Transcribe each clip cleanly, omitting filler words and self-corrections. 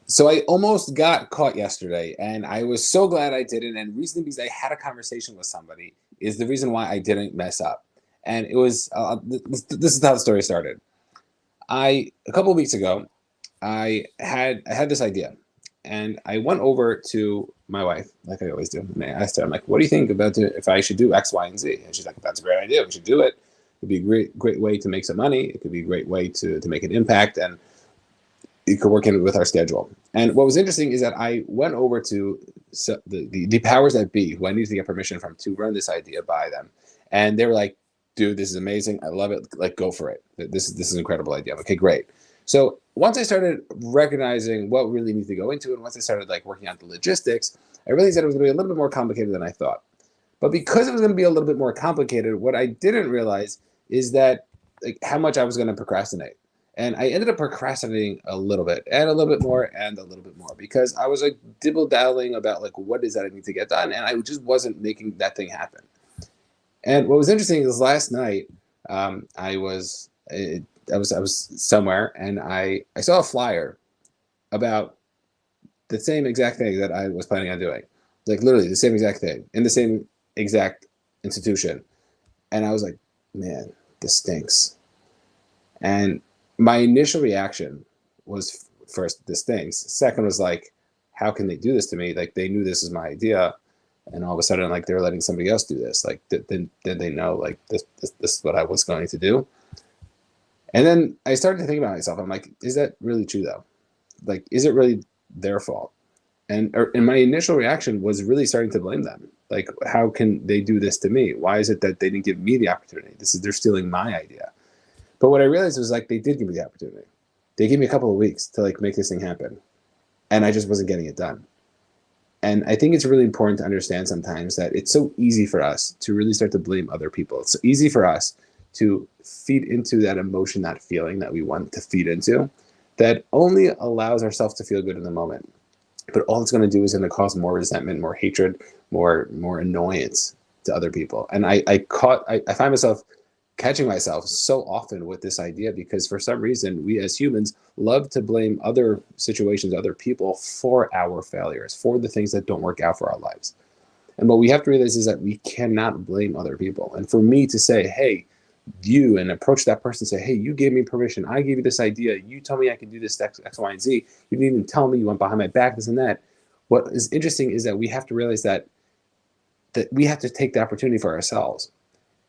So I almost got caught yesterday, and I was so glad I didn't. And reason because I had a conversation with somebody is the reason why I didn't mess up. And it was this is how the story started. A couple of weeks ago, I had this idea, and I went over to my wife like I always do, and I asked her, I'm like, "What do you think about if I should do X, Y, and Z?" And she's like, "That's a great idea. We should do it. It'd be a great way to make some money. It could be a great way to make an impact, and it could work in with our schedule." And what was interesting is that I went over to the powers that be, who I needed to get permission from to run this idea by them, and they were like, "Dude, this is amazing. I love it. Like, go for it. This is an incredible idea." I'm like, okay, great. So once I started recognizing what we really need to go into, and once I started like working out the logistics, I realized that it was going to be a little bit more complicated than I thought. But because it was going to be a little bit more complicated, what I didn't realize is that like how much I was going to procrastinate. And I ended up procrastinating a little bit and a little bit more and a little bit more because I was like dibble dabbling about like what is that I need to get done, and I just wasn't making that thing happen. And what was interesting is last night, I was I was somewhere, and I saw a flyer about the same exact thing that I was planning on doing, like literally the same exact thing in the same exact institution. And I was like, man, this stinks. And my initial reaction was first, this stinks. Second was like, how can they do this to me? Like they knew this was my idea, and all of a sudden, like they're letting somebody else do this. Like did they know like this is what I was going to do? And then I started to think about myself. I'm like, is that really true though? Like, is it really their fault? And my initial reaction was really starting to blame them. Like, how can they do this to me? Why is it that they didn't give me the opportunity? They're stealing my idea. But what I realized was like they did give me the opportunity. They gave me a couple of weeks to like make this thing happen, and I just wasn't getting it done. And I think it's really important to understand sometimes that it's so easy for us to really start to blame other people. It's so easy for us to feed into that emotion, that feeling that we want to feed into, that only allows ourselves to feel good in the moment. But all it's going to do is going to cause more resentment, more hatred, more annoyance to other people. And I find myself catching myself so often with this idea because for some reason we as humans love to blame other situations, other people for our failures, for the things that don't work out for our lives. And what we have to realize is that we cannot blame other people. And for me to say, hey, you, and approach that person and say, hey, you gave me permission. I gave you this idea. You told me I could do this X, Y, and Z. You didn't even tell me. You went behind my back, this and that. What is interesting is that we have to realize that we have to take the opportunity for ourselves.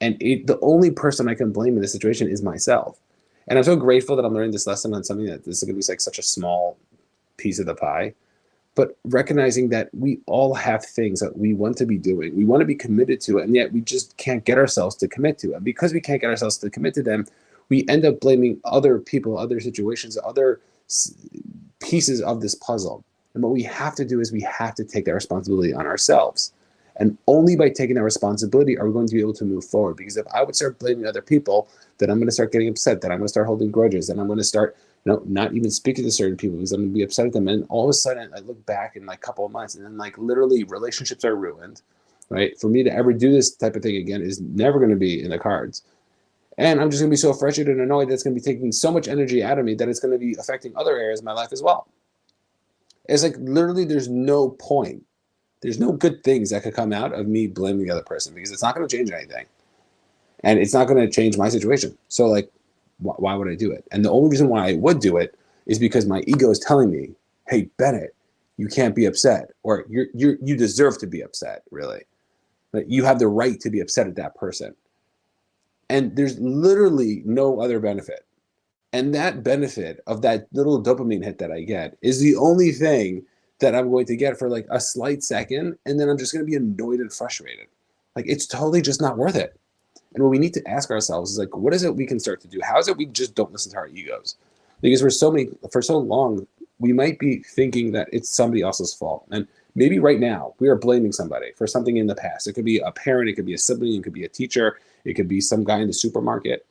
And the only person I can blame in this situation is myself. And I'm so grateful that I'm learning this lesson on something that this is going to be like such a small piece of the pie. But recognizing that we all have things that we want to be doing, we want to be committed to, and yet we just can't get ourselves to commit to. And because we can't get ourselves to commit to them, we end up blaming other people, other situations, other pieces of this puzzle. And what we have to do is we have to take that responsibility on ourselves. And only by taking that responsibility are we going to be able to move forward. Because if I would start blaming other people, then I'm going to start getting upset, then I'm going to start holding grudges, then I'm going to start not even speaking to certain people because I'm going to be upset at them. And all of a sudden, I look back in like a couple of months, and then like literally relationships are ruined, right? For me to ever do this type of thing again is never going to be in the cards. And I'm just going to be so frustrated and annoyed that it's going to be taking so much energy out of me that it's going to be affecting other areas of my life as well. It's like literally there's no point. There's no good things that could come out of me blaming the other person because it's not going to change anything. And it's not going to change my situation. So like, why would I do it? And the only reason why I would do it is because my ego is telling me, hey, Bennett, you can't be upset, or you deserve to be upset, really. Like, you have the right to be upset at that person. And there's literally no other benefit. And that benefit of that little dopamine hit that I get is the only thing that I'm going to get for like a slight second. And then I'm just going to be annoyed and frustrated. Like, it's totally just not worth it. And what we need to ask ourselves is like, what is it we can start to do? How is it we just don't listen to our egos? Because for so long, we might be thinking that it's somebody else's fault. And maybe right now we are blaming somebody for something in the past. It could be a parent, it could be a sibling, it could be a teacher, it could be some guy in the supermarket.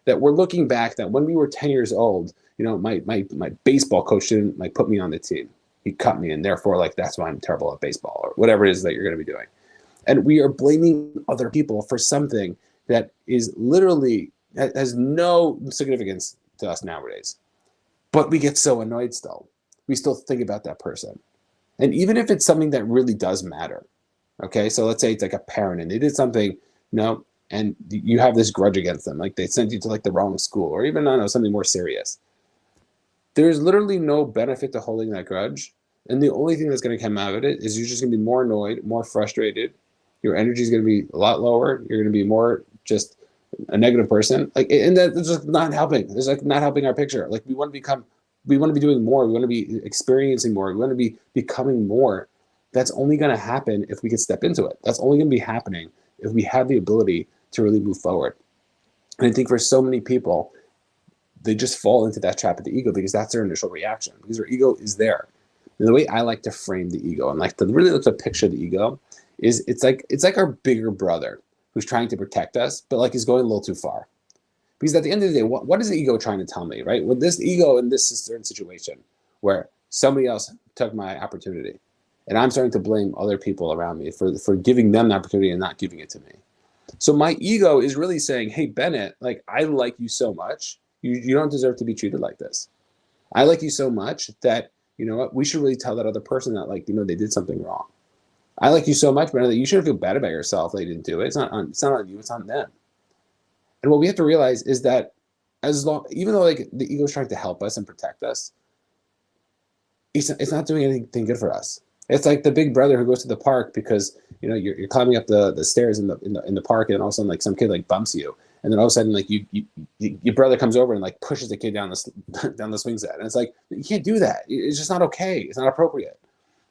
That we're looking back that when we were 10 years old, my baseball coach didn't like put me on the team. He cut me, and therefore like that's why I'm terrible at baseball or whatever it is that you're going to be doing. And we are blaming other people for something that is literally has no significance to us nowadays. But we get so annoyed still. we still think about that person. And even if it's something that really does matter, okay? So let's say it's like a parent and they did something, and you have this grudge against them, like they sent you to like the wrong school, or even, I don't know, something more serious. There's literally no benefit to holding that grudge. And the only thing that's going to come out of it is you're just going to be more annoyed, more frustrated. Your energy is going to be a lot lower. You're going to be more just a negative person. Like, and that's just not helping. It's like not helping our picture. Like we want to be doing more. We want to be experiencing more. We want to be becoming more. That's only going to happen if we can step into it. That's only going to be happening if we have the ability to really move forward. And I think for so many people, they just fall into that trap of the ego because that's their initial reaction, because their ego is there. And the way I like to frame the ego and like to really look to picture the ego is it's like our bigger brother who's trying to protect us, but like he's going a little too far. Because at the end of the day, what is the ego trying to tell me, right? With this ego in this certain situation where somebody else took my opportunity and I'm starting to blame other people around me for giving them the opportunity and not giving it to me. So my ego is really saying, hey, Bennett, like I like you so much. You don't deserve to be treated like this. I like you so much that, you know what, we should really tell that other person that, like, they did something wrong. I like you so much, Bennett, that you shouldn't feel bad about yourself that you didn't do it. It's not on you, it's on them. And what we have to realize is that even though like the ego is trying to help us and protect us, it's not doing anything good for us. It's like the big brother who goes to the park because you're climbing up the stairs in the park, and all of a sudden like some kid like bumps you, and then all of a sudden like your brother comes over and like pushes the kid down the swing set, and it's like you can't do that. It's just not okay. It's not appropriate.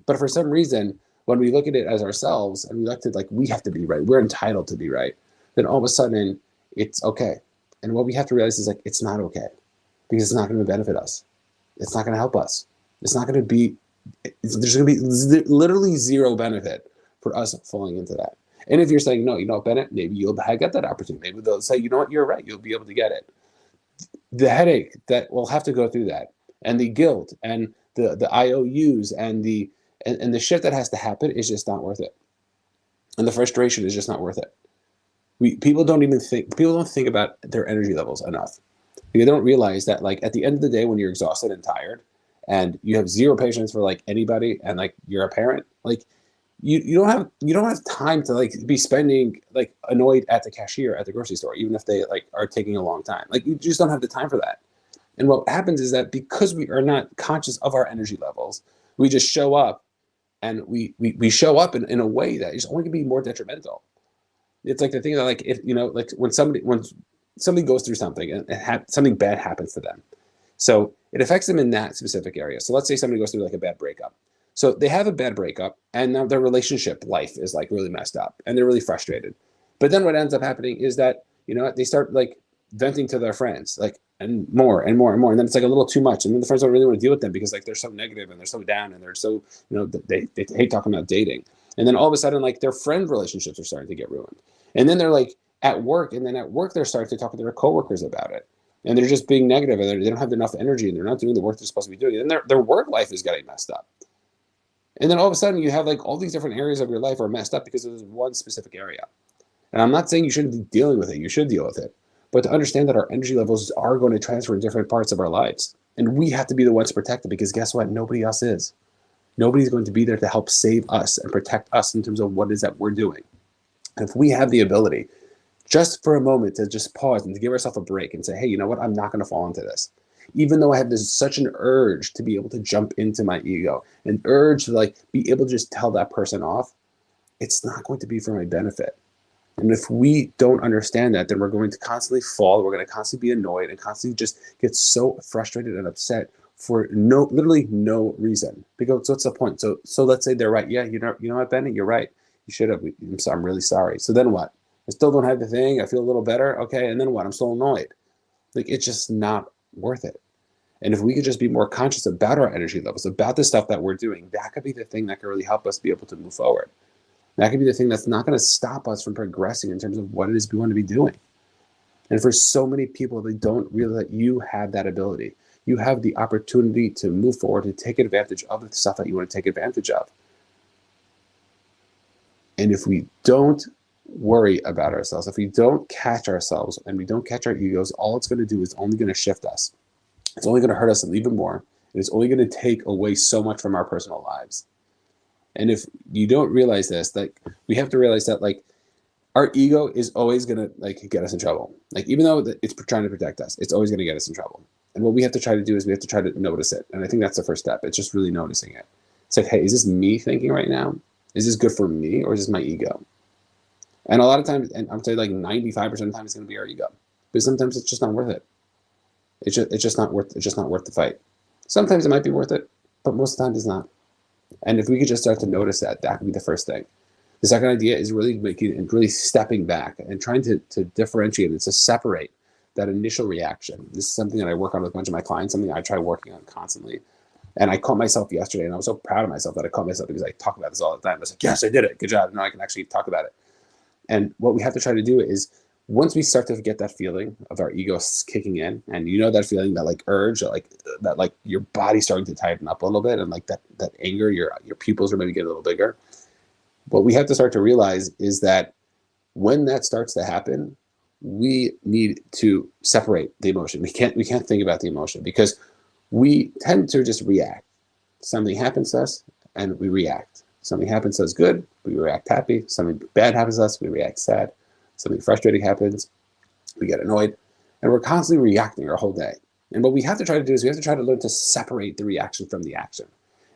But for some reason, when we look at it as ourselves and we look at like we have to be right, we're entitled to be right, then all of a sudden it's okay. And what we have to realize is like it's not okay because it's not going to benefit us. It's not going to help us. It's not going to be. There's going to be literally zero benefit for us falling into that. And if you're saying, no, Bennett, maybe you'll get that opportunity. Maybe they'll say, you know what, you're right. You'll be able to get it. The headache that we'll have to go through that, and the guilt and the IOUs and the shit that has to happen is just not worth it. And the frustration is just not worth it. People don't think about their energy levels enough. They don't realize that like at the end of the day, when you're exhausted and tired, and you have zero patience for like anybody, and like you're a parent, like you don't have time to like be spending like annoyed at the cashier at the grocery store, even if they like are taking a long time. Like you just don't have the time for that. And what happens is that because we are not conscious of our energy levels, we just show up, and we show up in a way that is only going to be more detrimental. It's like the thing that like if like when somebody goes through something and something bad happens to them. So it affects them in that specific area. So let's say somebody goes through like a bad breakup. So they have a bad breakup, and now their relationship life is like really messed up, and they're really frustrated. But then what ends up happening is that they start like venting to their friends, like and more and more and more, and then it's like a little too much, and then the friends don't really want to deal with them because like they're so negative and they're so down and they're so they hate talking about dating, and then all of a sudden like their friend relationships are starting to get ruined, and then they're like at work, and then at work they're starting to talk to their coworkers about it. And they're just being negative, and they don't have enough energy, and they're not doing the work they're supposed to be doing. And their work life is getting messed up. And then all of a sudden, you have like all these different areas of your life are messed up because of one specific area. And I'm not saying you shouldn't be dealing with it. You should deal with it. But to understand that our energy levels are going to transfer in different parts of our lives. And we have to be the ones protected because guess what? Nobody else is. Nobody's going to be there to help save us and protect us in terms of what it is that we're doing. And if we have the ability just for a moment to just pause and to give ourselves a break and say, hey, you know what? I'm not going to fall into this. Even though I have such an urge to be able to jump into my ego, an urge to like be able to just tell that person off, it's not going to be for my benefit. And if we don't understand that, then we're going to constantly fall. We're going to constantly be annoyed and constantly just get so frustrated and upset for literally no reason. Because what's the point? So let's say they're right. Yeah, you know what, Bennett, you're right. You should have. I'm really sorry. So then what? I still don't have the thing. I feel a little better. Okay. And then what? I'm still annoyed. Like, it's just not worth it. And if we could just be more conscious about our energy levels, about the stuff that we're doing, that could be the thing that could really help us be able to move forward. That could be the thing that's not going to stop us from progressing in terms of what it is we want to be doing. And for so many people, they don't realize that you have that ability. You have the opportunity to move forward, to take advantage of the stuff that you want to take advantage of. And if we don't worry about ourselves, if we don't catch ourselves and we don't catch our egos, all it's going to do is only going to shift us. It's only going to hurt us even more. And it's only going to take away so much from our personal lives. And if you don't realize this, like, we have to realize that, like, our ego is always going to, like, get us in trouble. Like, even though it's trying to protect us, it's always going to get us in trouble. And what we have to try to do is we have to try to notice it. And I think that's the first step. It's just really noticing it. It's like, hey, is this me thinking right now? Is this good for me, or is this my ego? And a lot of times, and I would say like 95% of the time, it's going to be our ego. But sometimes it's just not worth it. It's just not worth the fight. Sometimes it might be worth it, but most of the time it's not. And if we could just start to notice that, that could be the first thing. The second idea is really making and really stepping back and trying to differentiate and to separate that initial reaction. This is something that I work on with a bunch of my clients, something I try working on constantly. And I caught myself yesterday, and I was so proud of myself that I caught myself, because I talk about this all the time. I was like, yes, I did it. Good job. Now I can actually talk about it. And what we have to try to do is, once we start to get that feeling of our ego kicking in, and you know that feeling, that like urge, that like your body starting to tighten up a little bit, and like that anger, your pupils are maybe getting a little bigger. What we have to start to realize is that when that starts to happen, we need to separate the emotion. We can't think about the emotion, because we tend to just react. Something happens to us and we react. Something happens to us good, we react happy. Something bad happens to us, we react sad. Something frustrating happens, we get annoyed. And we're constantly reacting our whole day. And what we have to try to do is we have to try to learn to separate the reaction from the action.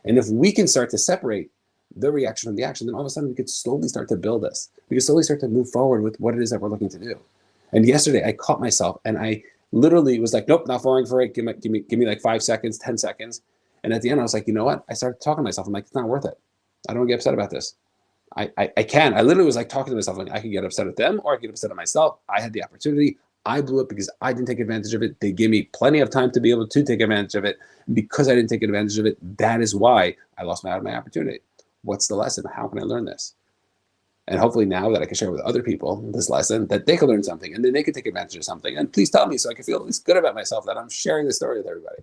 And if we can start to separate the reaction from the action, then all of a sudden we could slowly start to build this. We could slowly start to move forward with what it is that we're looking to do. And yesterday I caught myself, and I literally was like, nope, not falling for it. Give me like 5 seconds, 10 seconds. And at the end, I was like, you know what? I started talking to myself. I'm like, it's not worth it. I don't get upset about this. I literally was like talking to myself, like, I could get upset at them, or I could get upset at myself. I had the opportunity. I blew it because I didn't take advantage of it. They gave me plenty of time to be able to take advantage of it. And because I didn't take advantage of it, that is why I lost out on my opportunity. What's the lesson? How can I learn this? And hopefully now that I can share with other people this lesson, that they can learn something, and then they can take advantage of something. And please tell me, so I can feel at least good about myself that I'm sharing the story with everybody.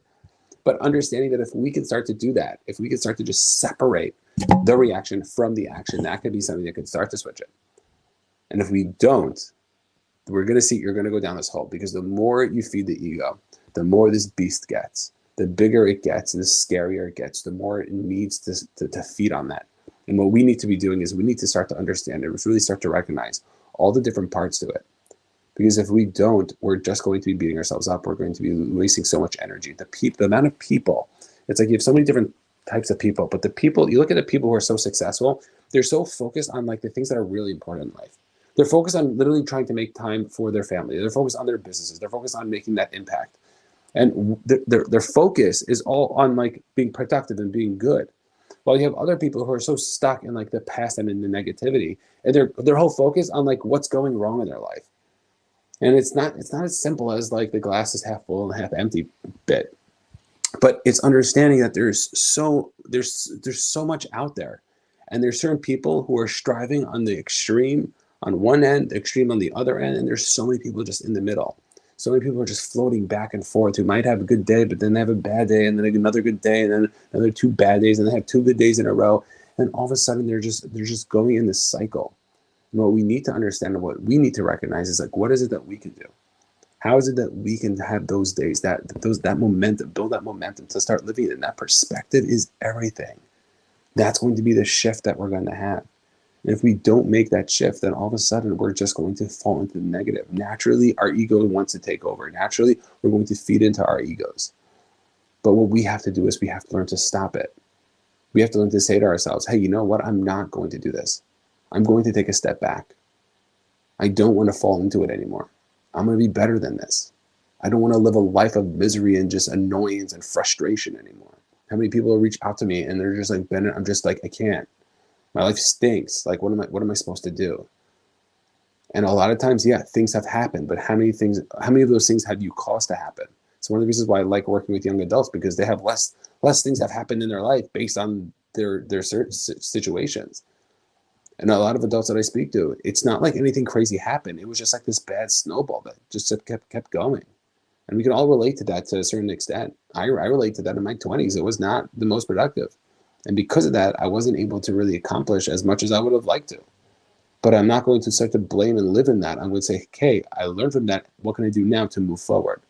But understanding that if we can start to do that, if we can start to just separate the reaction from the action, that could be something that could start to switch it. And if we don't, you're going to go down this hole, because the more you feed the ego, the more this beast gets, the bigger it gets, the scarier it gets, the more it needs to feed on that. And what we need to be doing is we need to start to understand it, really start to recognize all the different parts to it. Because if we don't, we're just going to be beating ourselves up. We're going to be wasting so much energy. The amount of people, it's like you have so many different types of people, but the people, you look at the people who are so successful, they're so focused on like the things that are really important in life. They're focused on literally trying to make time for their family. They're focused on their businesses. They're focused on making that impact. And their focus is all on like being productive and being good. While you have other people who are so stuck in like the past and in the negativity, and their whole focus on like what's going wrong in their life. And it's not as simple as like the glass is half full and half empty bit. But it's understanding that there's so much out there. And there's certain people who are striving on the extreme on one end, the extreme on the other end, and there's so many people just in the middle. So many people are just floating back and forth, who might have a good day, but then they have a bad day, and then another good day, and then another 2 bad days, and they have 2 good days in a row. And all of a sudden they're just going in this cycle. And what we need to understand and what we need to recognize is like, what is it that we can do? How is it that we can have those days, that momentum, build that momentum to start living it? And that perspective is everything. That's going to be the shift that we're going to have. And if we don't make that shift, then all of a sudden we're just going to fall into the negative. Naturally, our ego wants to take over. Naturally, we're going to feed into our egos. But what we have to do is we have to learn to stop it. We have to learn to say to ourselves, hey, you know what? I'm not going to do this. I'm going to take a step back. I don't want to fall into it anymore. I'm going to be better than this. I don't want to live a life of misery and just annoyance and frustration anymore. How many people reach out to me and they're just like, Bennett, I'm just like, I can't. My life stinks. Like, what am I supposed to do? And a lot of times, yeah, things have happened, but how many of those things have you caused to happen? It's one of the reasons why I like working with young adults, because they have less things that have happened in their life based on their certain situations. And a lot of adults that I speak to, it's not like anything crazy happened. It was just like this bad snowball that just kept going. And we can all relate to that to a certain extent. I relate to that in my 20s. It was not the most productive. And because of that, I wasn't able to really accomplish as much as I would have liked to. But I'm not going to start to blame and live in that. I'm going to say, okay, I learned from that. What can I do now to move forward?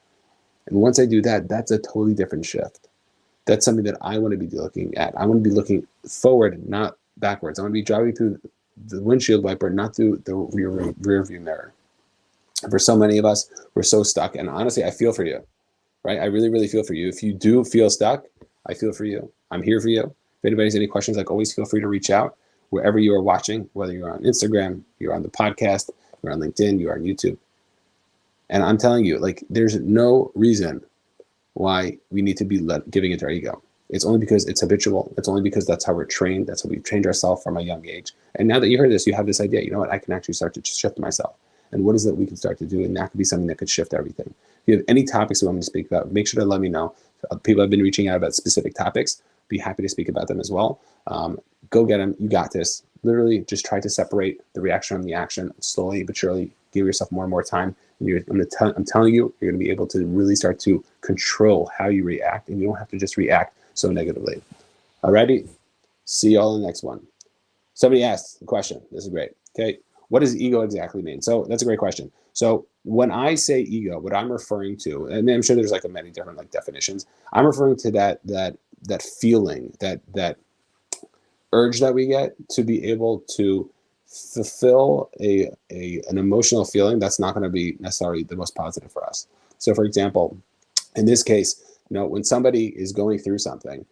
And once I do that, that's a totally different shift. That's something that I want to be looking at. I want to be looking forward, not backwards. I want to be driving through the windshield wiper, not through the rear view mirror. For so many of us, we're so stuck. And honestly, I feel for you, right? I really, really feel for you. If you do feel stuck, I feel for you. I'm here for you. If anybody has any questions, like always, feel free to reach out wherever you are watching, whether you're on Instagram, you're on the podcast, you're on LinkedIn, you're on YouTube. And I'm telling you, like, there's no reason why we need to be giving into our ego. It's only because it's habitual. It's only because that's how we're trained. That's how we've trained ourselves from a young age. And now that you heard this, you have this idea, you know what, I can actually start to shift myself. And what is it we can start to do? And that could be something that could shift everything. If you have any topics you want me to speak about, make sure to let me know. People have been reaching out about specific topics. Be happy to speak about them as well. Go get them. You got this. Literally just try to separate the reaction from the action slowly but surely. Give yourself more and more time. And I'm telling you, you're going to be able to really start to control how you react. And you don't have to just react so negatively. Alrighty? See you all in the next one. Somebody asked the question. This is great. Okay. What does ego exactly mean? So that's a great question. So when I say ego, what I'm referring to, and I'm sure there's like many different like definitions. I'm referring to that feeling, that urge that we get to be able to fulfill an emotional feeling that's not going to be necessarily the most positive for us. So for example, in this case, when somebody is going through something,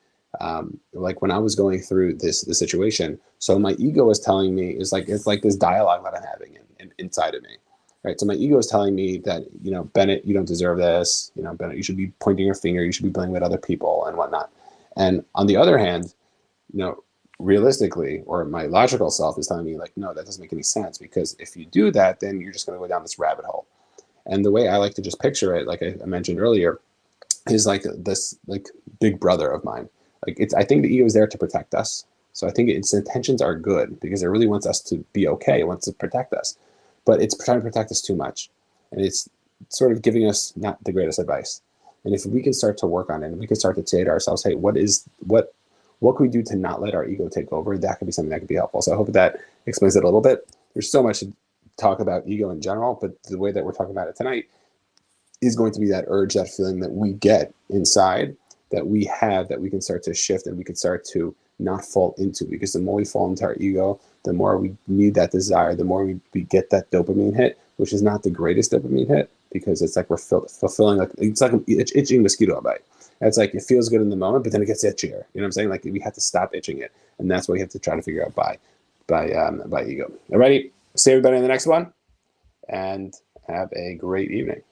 like when I was going through the situation, so my ego is telling me, it's like this dialogue that I'm having inside of me, right? So my ego is telling me that, Bennett, you don't deserve this, Bennett, you should be pointing your finger, you should be blaming other people and whatnot. And on the other hand, realistically, or my logical self is telling me like, no, that doesn't make any sense, because if you do that, then you're just going to go down this rabbit hole. And the way I like to just picture it, like I mentioned earlier, is like this like big brother of mine. Like I think the ego is there to protect us. So I think its intentions are good because it really wants us to be okay. It wants to protect us, but it's trying to protect us too much. And it's sort of giving us not the greatest advice. And if we can start to work on it, and we can start to say to ourselves, hey, what can we do to not let our ego take over? That could be something that could be helpful. So I hope that explains it a little bit. There's so much to talk about ego in general, but the way that we're talking about it tonight is going to be that urge, that feeling that we get inside, that we have, that we can start to shift and we can start to not fall into. Because the more we fall into our ego, the more we need that desire, the more we get that dopamine hit, which is not the greatest dopamine hit, because it's like we're fulfilling, like it's like an itching mosquito bite. It's like it feels good in the moment, but then it gets itchier. You know what I'm saying? Like we have to stop itching it, and that's what we have to try to figure out by ego. Alrighty, see everybody in the next one, and have a great evening.